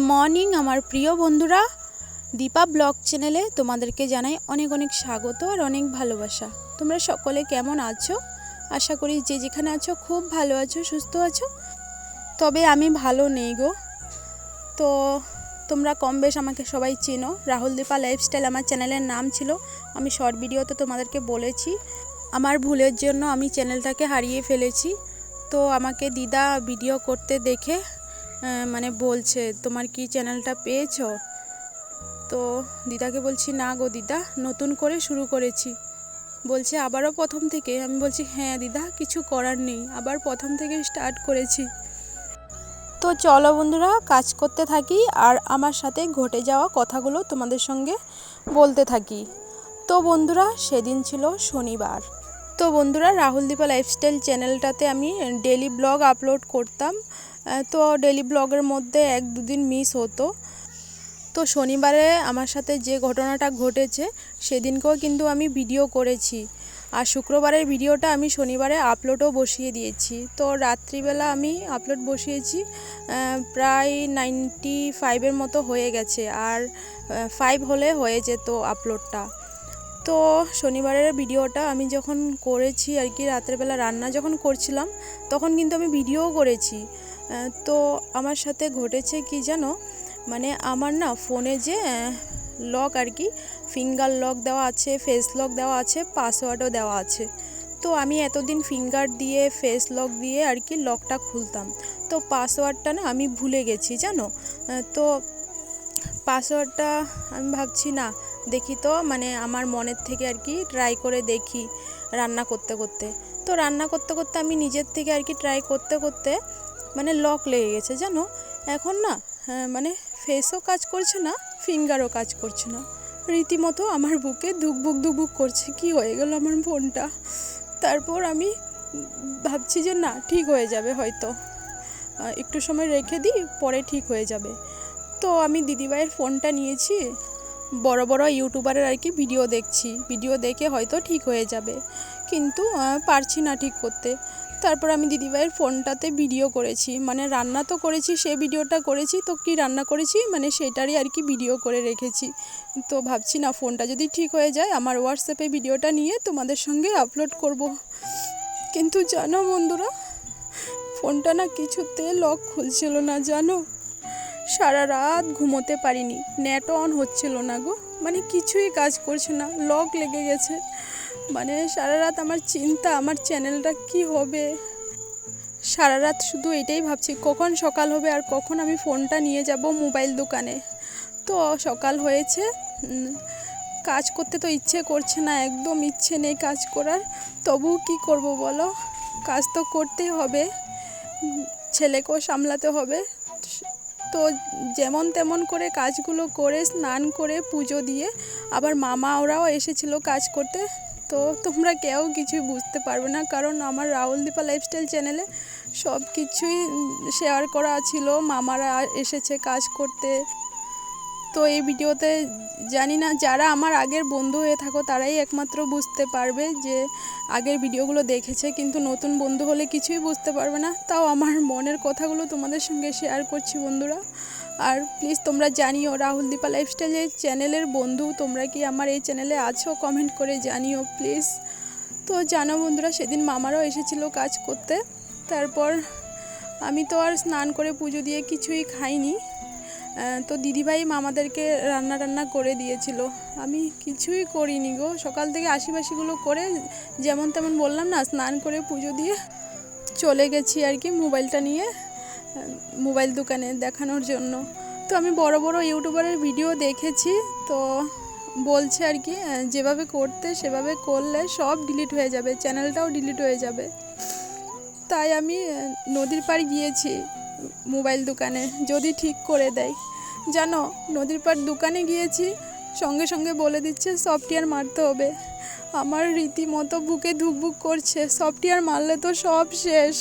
Morning আমার প্রিয় বন্ধুরা, দীপা ব্লগ চ্যানেলে তোমাদেরকে জানাই অনেক অনেক স্বাগত আর অনেক ভালোবাসা। তোমরা সকলে কেমন আছো? আশা করি যে যেখানে আছো খুব ভালো আছো, সুস্থ আছো। তবে আমি ভালো নেই গো। তো তোমরা কম বেশ আমাকে সবাই চেনো। রাহুল দীপা লাইফস্টাইল আমার চ্যানেলের নাম ছিল। আমি শর্ট ভিডিওতে তোমাদেরকে বলেছি আমার ভুলের জন্য আমি চ্যানেলটাকে হারিয়ে ফেলেছি। তো আমাকে দিদা ভিডিও করতে দেখে বলছে তোমার কি চ্যানেলটা পেয়েছো? তো দিদাকে বলছি না গো দিদা, নতুন করে শুরু করেছি। বলছে আবারও প্রথম থেকে? আমি বলছি হ্যাঁ দিদা, কিছু করার নেই, আবার প্রথম থেকে স্টার্ট করেছি। তো চলো বন্ধুরা, কাজ করতে থাকি আর আমার সাথে ঘটে যাওয়া কথাগুলো তোমাদের সঙ্গে বলতে থাকি। তো বন্ধুরা, সেদিন ছিল শনিবার। তো বন্ধুরা, রাহুল দীপা লাইফস্টাইল চ্যানেলটাতে আমি ডেলি ব্লগ আপলোড করতাম। তো ডেলি ব্লগের মধ্যে 1-2 দিন মিস হতো। তো শনিবারে আমার সাথে যে ঘটনাটা ঘটেছে সেদিনকেও কিন্তু আমি ভিডিও করেছি, আর শুক্রবারের ভিডিওটা আমি শনিবারে আপলোডও বসিয়ে দিয়েছি। তো রাত্রিবেলা আমি আপলোড বসিয়েছি, প্রায় 95-এর মতো হয়ে গেছে, আর 5 হলে হয়ে যেত আপলোডটা। তো শনিবারের ভিডিওটা আমি যখন করেছি আর কি, রাত্রেবেলা রান্না যখন করছিলাম তখন কিন্তু আমি ভিডিও করেছি। তো আমার সাথে ঘটেছে কি জানো, আমার না ফোনে যে লক আর কি, ফিঙ্গার লক দেওয়া আছে, ফেস লক দেওয়া আছে, পাসওয়ার্ডও দেওয়া আছে। তো আমি এতদিন ফিঙ্গার দিয়ে ফেস লক দিয়ে আর কি লকটা খুলতাম। তো পাসওয়ার্ডটা না আমি ভুলে গেছি জানো। তো পাসওয়ার্ডটা আমি ভাবছি না, দেখি তো আমার মনের থেকে আর কি ট্রাই করে দেখি রান্না করতে করতে। তো রান্না করতে করতে আমি নিজের থেকে আর কি ট্রাই করতে করতে লক লেগে গেছে জানো। এখন না ফেসও কাজ করছে না, ফিঙ্গারও কাজ করছে না, রীতিমতো আমার বুকে ধুকবুক ধুকবুক করছে। কি হয়ে গেল আমার ফোনটা? তারপর আমি ভাবছি যে না, ঠিক হয়ে যাবে হয়তো, একটু সময় রেখে দিই, পরে ঠিক হয়ে যাবে। তো আমি দিদিভাইয়ের ফোনটা নিয়েছি, বড় বড় ইউটিউবারের আর কি ভিডিও দেখছি, ভিডিও দেখে হয়তো ঠিক হয়ে যাবে, কিন্তু পারছি না ঠিক করতে। তারপর আমি দিদিভাইয়ের ফোনটাতে ভিডিও করেছি, রান্না তো করেছি, সে ভিডিওটা করেছি। তো কি রান্না করেছি সেটারই আর কি ভিডিও করে রেখেছি। তো ভাবছি না, ফোনটা যদি ঠিক হয়ে যায় আমার হোয়াটসঅ্যাপে ভিডিওটা নিয়ে তোমাদের সঙ্গে আপলোড করব। কিন্তু জানো বন্ধুরা, ফোনটা না কিছুতে লক খুলছিল না জানো। সারা রাত ঘুমোতে পারিনি, নেটও অন হচ্ছিল না গো, কিছুই কাজ করছে না, লক লেগে গেছে। সারা রাত আমার চিন্তা, আমার চ্যানেলটা কি হবে। সারা রাত শুধু এটাই ভাবছি কখন সকাল হবে আর কখন আমি ফোনটা নিয়ে যাব মোবাইল দোকানে। তো সকাল হয়েছে, কাজ করতে তো ইচ্ছে করছে না, একদম ইচ্ছে নেই কাজ করার। তবুও কি করব বলো, কাজ তো করতেই হবে, ছেলেকেও সামলাতে হবে। তো যেমন তেমন করে কাজগুলো করে স্নান করে পুজো দিয়ে আবার মামা ওরাও এসেছিলো কাজ করতে। তো তোমরা কেউ কিছুই বুঝতে পারবে না, কারণ আমার রাহুল দীপা লাইফস্টাইল চ্যানেলে সব কিছুই শেয়ার করা ছিল। মামারা এসেছে কাজ করতে। তো এই ভিডিওতে জানি না, যারা আমার আগের বন্ধু হয়ে থাকো তারাই একমাত্র বুঝতে পারবে যে আগের ভিডিওগুলো দেখেছে, কিন্তু নতুন বন্ধু হলে কিছুই বুঝতে পারবে না। তাও আমার মনের কথাগুলো তোমাদের সঙ্গে শেয়ার করছি বন্ধুরা। আর প্লিজ তোমরা জানিও, রাহুল দীপা লাইফস্টাইল এই চ্যানেলের বন্ধু তোমরা কি আমার এই চ্যানেলে আছো, কমেন্ট করে জানিও প্লিজ। তো জানো বন্ধুরা, সেদিন মামারাও এসেছিলো কাজ করতে। তারপর আমি তো আর স্নান করে পুজো দিয়ে কিছুই খাইনি। তো দিদিভাই মামাদেরকে রান্না করে দিয়েছিল, আমি কিছুই করিনি গো। সকাল থেকে আশিবাসিগুলো করে যেমন তেমন বললাম না, স্নান করে পুজো দিয়ে চলে গেছি আর কি মোবাইলটা নিয়ে মোবাইল দোকানে দেখানোর জন্য। তো আমি বড় বড় ইউটিউবারের ভিডিও দেখেছি, তো বলছে আর কি যেভাবে করতে সেভাবে করলে সব ডিলিট হয়ে যাবে, চ্যানেলটাও ডিলিট হয়ে যাবে। তাই আমি নদীর পাড় গিয়েছি মোবাইল দোকানে, যদি ঠিক করে দেয়। জানো, নদীর পাড় দোকানে গিয়েছি, সঙ্গে সঙ্গে বলে দিচ্ছে সফটওয়্যার মারতে হবে। আমার রীতিমতো বুকে ধুকবুক করছে, সফটওয়্যার মারলে তো সব শেষ,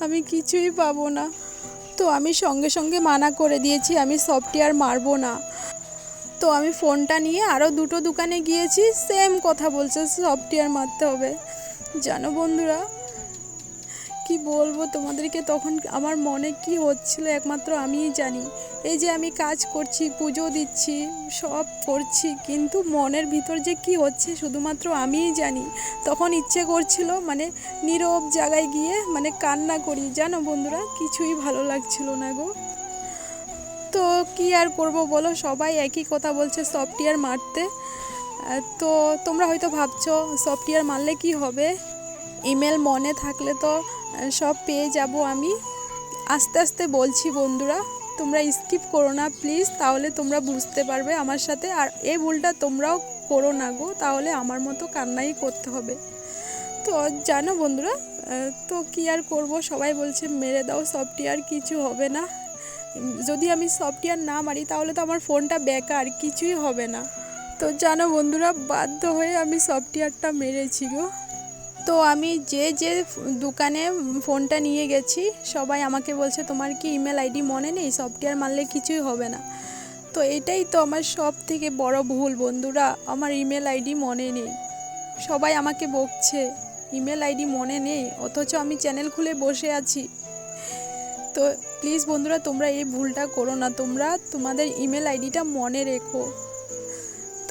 আমি কিছুই পাবো না। তো আমি সঙ্গে সঙ্গে মানা করে দিয়েছি, আমি সফটওয়্যার মারবো না। তো আমি ফোনটা নিয়ে আরও 2টো দোকানে গিয়েছি, সেম কথা বলছে সফটওয়্যার মারতে হবে। জানো বন্ধুরা, কি বলবো তোমাদেরকে, তখন আমার মনে কি হচ্ছিল একমাত্র আমিই জানি। এই যে আমি কাজ করছি, পুজো দিচ্ছি, সব করছি, কিন্তু মনের ভিতর যে কি হচ্ছে শুধুমাত্র আমিই জানি। তখন ইচ্ছে করছিল মানে নীরব জায়গায় গিয়ে মানে কান্না করি, জানো বন্ধুরা, কিছুই ভালো লাগছিল না গো। তো কি আর করব বলো, সবাই একই কথা বলছে সফটওয়্যার মারতে। তো তোমরা হয়তো ভাবছো সফটওয়্যার মারলে কি হবে, ইমেল মনে থাকলে তো সব পেয়ে যাব আমি। আস্তে আস্তে বলছি বন্ধুরা, তোমরা স্কিপ করো না প্লিজ, তাহলে তোমরা বুঝতে পারবে আমার সাথে। আর এই ভুলটা তোমরাও করো না গো, তাহলে আমার মতো কান্নাই করতে হবে। তো জানো বন্ধুরা, তো কি আর করব, সবাই বলছে মেরে দাও সফটওয়্যার, কিছু হবে না। যদি আমি সফটওয়্যার না মারি তাহলে তো আমার ফোনটা বেকার, কিছুই হবে না। তো জানো বন্ধুরা, বাধ্য হয়ে আমি সফটওয়্যারটা মেরেছি গো। তো আমি যে যে দোকানে ফোনটা নিয়ে গেছি, সবাই আমাকে বলছে তোমার কি ইমেল আইডি মনে নেই, সফটওয়্যার মারলে কিছুই হবে না। তো এটাই তো আমার সব থেকে বড় ভুল বন্ধুরা, আমার ইমেল আইডি মনে নেই। সবাই আমাকে বকছে ইমেল আইডি মনে নেই, অথচ আমি চ্যানেল খুলে বসে আছি। তো প্লিজ বন্ধুরা, তোমরা এই ভুলটা করো না, তোমরা তোমাদের ইমেল আইডিটা মনে রেখো।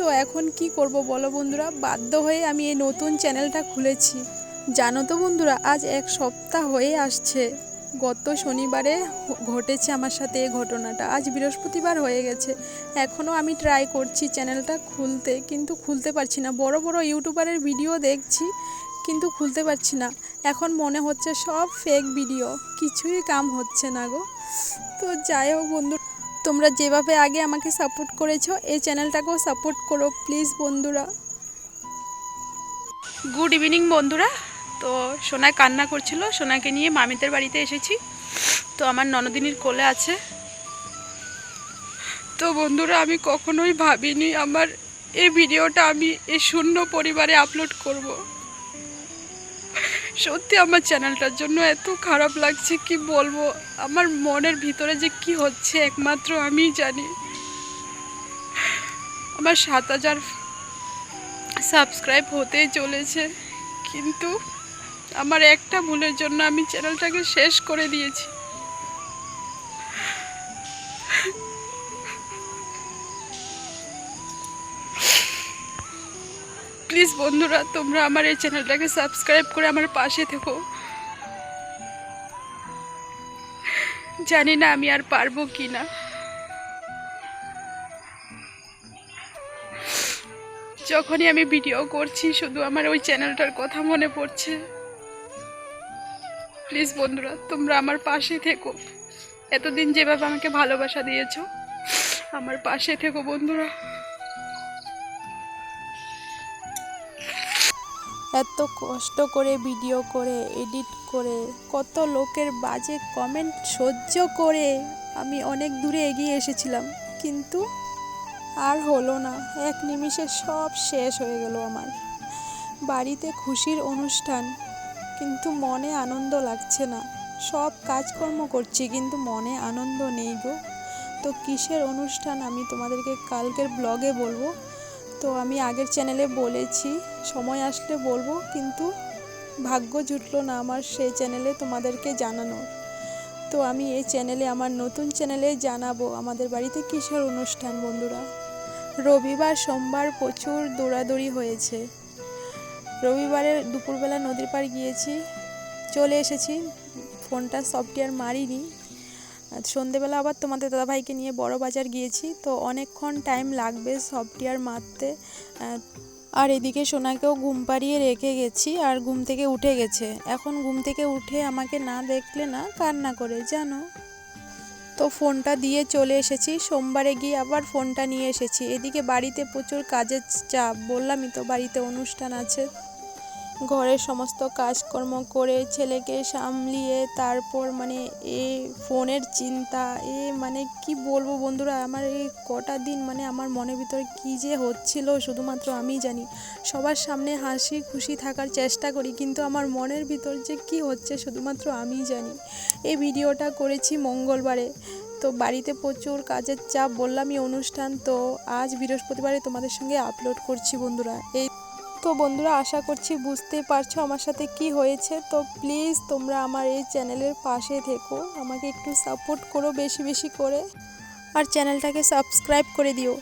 তো এখন কি করব বলো বন্ধুরা, বাধ্য হয়ে আমি এই নতুন চ্যানেলটা খুলেছি। জানো তো বন্ধুরা, আজ 1 সপ্তাহ হয়ে আসছে, গত শনিবারে ঘটেছে আমার সাথে এই ঘটনাটা। আজ বৃহস্পতিবার হয়ে গেছে, এখনও আমি ট্রাই করছি চ্যানেলটা খুলতে, কিন্তু খুলতে পারছি না। বড় বড় ইউটিউবারের ভিডিও দেখছি কিন্তু খুলতে পারছি না। এখন মনে হচ্ছে সব ফেক ভিডিও, কিছুই কাম হচ্ছে না গো। তো যাই হোক বন্ধু, তোমরা যেভাবে আগে আমাকে সাপোর্ট করেছো, এই চ্যানেলটাকেও সাপোর্ট করো প্লিজ বন্ধুরা। গুড ইভিনিং বন্ধুরা। তো সোনা কান্না করছিল, সোনাকে নিয়ে মামিদের বাড়িতে এসেছি। তো আমার ননদিনীর কোলে আছে। তো বন্ধুরা, আমি কখনোই ভাবিনি আমার এই ভিডিওটা আমি এই শূন্য পরিবারে আপলোড করব। সত্যি আমার চ্যানেলটার জন্য এত খারাপ লাগছে, কি বলবো। আমার মনের ভিতরে যে কি হচ্ছে একমাত্র আমিই জানি। আমার 7,000 সাবস্ক্রাইব হতেই চলেছে, কিন্তু আমার একটা ভুলের জন্য আমি চ্যানেলটাকে শেষ করে দিয়েছি। প্লিজ বন্ধুরা, তোমরা আমার এই চ্যানেলটাকে সাবস্ক্রাইব করে আমার পাশে থেকো। জানি না আমি আর পারবো কি না। যখনই আমি ভিডিও করছি শুধু আমার ওই চ্যানেলটার কথা মনে পড়ছে। প্লিজ বন্ধুরা, তোমরা আমার পাশে থেকো। এতদিন যেভাবে আমাকে ভালোবাসা দিয়েছো, আমার পাশে থেকো বন্ধুরা। এত কষ্ট করে ভিডিও করে এডিট করে, কত লোকের বাজে কমেন্ট সহ্য করে আমি অনেক দূরে এগিয়ে এসেছিলাম, কিন্তু আর হলো না। এক নিমিষে সব শেষ হয়ে গেল আমার। বাড়িতে খুশির অনুষ্ঠান, কিন্তু মনে আনন্দ লাগছে না। সব কাজকর্ম করছি কিন্তু মনে আনন্দ নেই গো। তো কিসের অনুষ্ঠান আমি তোমাদেরকে কালকের ব্লগে বলবো। তো আমি আগের চ্যানেলে বলেছি সময় আসলে বলবো, কিন্তু ভাগ্য জুটলো না আমার সেই চ্যানেলে তোমাদেরকে জানানো। তো আমি এই চ্যানেলে, আমার নতুন চ্যানেলে জানাবো আমাদের বাড়িতে কিসের অনুষ্ঠান বন্ধুরা। রবিবার সোমবার প্রচুর দৌড়াদৌড়ি হয়েছে। রবিবারে দুপুরবেলা নদীর পাড় গিয়েছি, চলে এসেছি। ফোনটা সফটওয়্যার মারিনি। সন্ধেবেলা আবার তোমাদের দাদাভাইকে নিয়ে বড় বাজার গিয়েছি। তো অনেকক্ষণ টাইম লাগবে সফটওয়্যার মারতে। আর এদিকে সোনাকেও ঘুম পাড়িয়ে রেখে গেছি, আর ঘুম থেকে উঠে গেছে। এখন ঘুম থেকে উঠে আমাকে না দেখলে না কান্না করে, জানো। তো ফোনটা দিয়ে চলে এসেছি, সোমবারে গিয়ে আবার ফোনটা নিয়ে এসেছি। এদিকে বাড়িতে প্রচুর কাজের চাপ, বললামই তো বাড়িতে অনুষ্ঠান আছে। ঘরের সমস্ত কাজকর্ম করে ছেলেকে সামলিয়ে তারপর মানে এই ফোনের চিন্তা, মানে কি বলবো বন্ধুরা, আমার এই কটা দিন মানে আমার মনের ভিতরে কী যে হচ্ছিল শুধুমাত্র আমিই জানি। সবার সামনে হাসি খুশি থাকার চেষ্টা করি, কিন্তু আমার মনের ভিতর যে কি হচ্ছে শুধুমাত্র আমিই জানি। এই ভিডিওটা করেছি মঙ্গলবারে। তো বাড়িতে প্রচুর কাজের চাপ, বললামই অনুষ্ঠান। তো আজ বৃহস্পতিবারে তোমাদের সঙ্গে আপলোড করছি বন্ধুরা। তো বন্ধুরা, আশা করছি বুঝতেই পারছো আমার সাথে কি হয়েছে। তো প্লিজ তোমরা আমার এই চ্যানেলের পাশে থেকো, আমাকে একটু সাপোর্ট করো বেশি বেশি করে। আর চ্যানেলটাকে সাবস্ক্রাইব করে দিও।